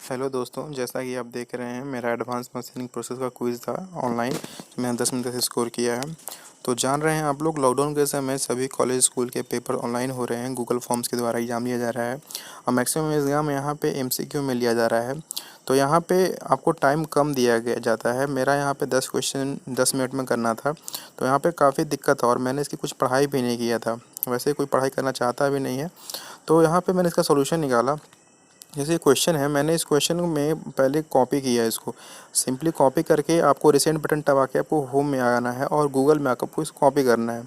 Hello दोस्तों, जैसा कि आप देख रहे हैं मेरा एडवांस मशीनिंग प्रोसेस का क्विज़ था ऑनलाइन। मैंने 10 मिनट से स्कोर किया है। तो जान रहे हैं आप लोग, लॉकडाउन के समय सभी कॉलेज स्कूल के पेपर ऑनलाइन हो रहे हैं। गूगल फॉर्म्स के द्वारा एग्ज़ाम लिया जा रहा है और मैक्सिमम एग्ज़ाम यहाँ पे एमसीक्यू में लिया जा रहा है। तो यहाँ पे आपको टाइम कम दिया गया जाता है। मेरा यहाँ पे 10 क्वेश्चन 10 मिनट में करना था, तो यहाँ पे काफ़ी दिक्कत है और मैंने इसकी कुछ पढ़ाई भी नहीं किया था। वैसे कोई पढ़ाई करना चाहता भी नहीं है। तो यहाँ पे मैंने इसका सोल्यूशन निकाला। जैसे ये क्वेश्चन है, मैंने इस क्वेश्चन में पहले कॉपी किया है इसको। सिंपली कॉपी करके आपको रिसेंट बटन दबा के आपको होम में आना है और गूगल में आकर आपको इसको कॉपी करना है।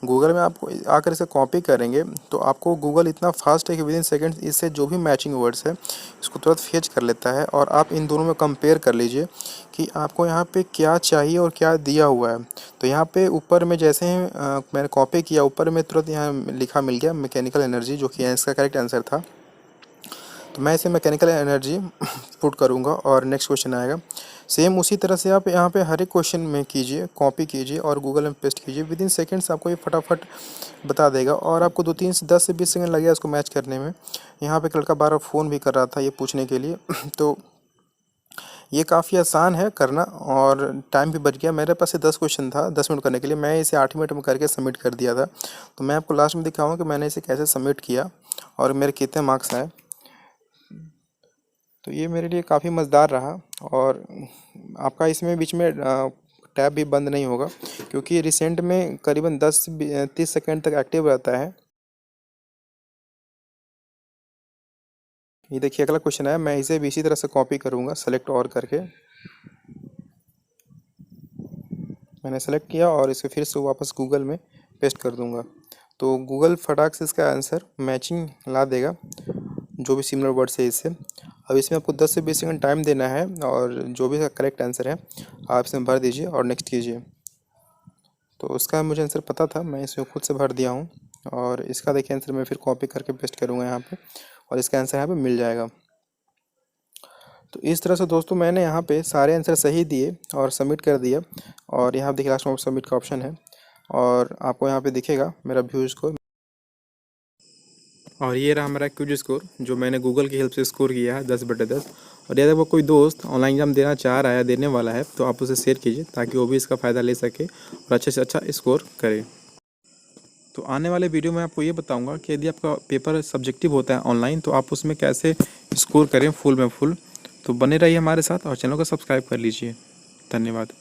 गूगल में आपको आकर इसे कॉपी करेंगे तो आपको गूगल इतना फास्ट है कि विदिन सेकंड्स इससे जो भी मैचिंग वर्ड्स है इसको तुरंत फेच कर लेता है। और आप इन दोनों में कंपेयर कर लीजिए कि आपको यहाँ पे क्या चाहिए और क्या दिया हुआ है। तो यहाँ पे ऊपर में जैसे ही मैंने कॉपी किया, ऊपर में तुरंत यहाँ लिखा मिल गया मैकेनिकल एनर्जी, जो कि इसका करेक्ट आंसर था। तो मैं इसे मैकेनिकल एनर्जी पुट करूँगा और नेक्स्ट क्वेश्चन आएगा। सेम उसी तरह से आप यहाँ पे हर एक क्वेश्चन में कीजिए, कॉपी कीजिए और गूगल में पेस्ट कीजिए। विदिन सेकंड्स आपको ये फटाफट बता देगा और आपको 2-3 से 10 से 20 सेकंड लगेगा इसको मैच करने में। यहाँ पे एक लड़का बार फ़ोन भी कर रहा था ये पूछने के लिए तो ये काफ़ी आसान है करना और टाइम भी बच गया। मेरे पास से 10 क्वेश्चन था 10 मिनट करने के लिए, मैं इसे 8 मिनट में करके सबमिट कर दिया था। तो मैं आपको लास्ट में दिखाऊँगा कि मैंने इसे कैसे सबमिट किया और मेरे कितने मार्क्स आए। तो ये मेरे लिए काफ़ी मज़ेदार रहा और आपका इसमें बीच में टैब भी बंद नहीं होगा, क्योंकि रिसेंट में करीबन 10 से 30 सेकंड तक एक्टिव रहता है। ये देखिए अगला क्वेश्चन है, मैं इसे भी इसी तरह से कॉपी करूँगा सेलेक्ट और करके। मैंने सेलेक्ट किया और इसे फिर से वापस गूगल में पेस्ट कर दूँगा। तो गूगल फटाक से इसका आंसर मैचिंग ला देगा जो भी सिमिलर वर्ड्स है इससे। अब इसमें आपको 10 से 20 सेकंड टाइम देना है और जो भी इसका करेक्ट आंसर है आप इसमें भर दीजिए और नेक्स्ट कीजिए। तो उसका मुझे आंसर पता था, मैं इसमें खुद से भर दिया हूँ और इसका देखिए आंसर मैं फिर कॉपी करके पेस्ट करूँगा यहाँ पे और इसका आंसर यहाँ पे मिल जाएगा। तो इस तरह से दोस्तों मैंने यहाँ पे सारे आंसर सही दिए और सबमिट कर दिया। और यहाँ देखिए लास्ट में सबमिट का ऑप्शन है और आपको यहाँ पे दिखेगा मेरा व्यू स्कोर। और ये रहा हमारा क्विज स्कोर जो मैंने गूगल की हेल्प से स्कोर किया है 10/10। और यदि वो कोई दोस्त ऑनलाइन एग्जाम देना चाह रहा है, देने वाला है, तो आप उसे शेयर कीजिए ताकि वो भी इसका फ़ायदा ले सके और अच्छे से अच्छा स्कोर करे। तो आने वाले वीडियो में आपको ये बताऊंगा कि यदि आपका पेपर सब्जेक्टिव होता है ऑनलाइन तो आप उसमें कैसे स्कोर करें फुल में फुल। तो बने रहिए हमारे साथ और चैनल को सब्सक्राइब कर लीजिए। धन्यवाद।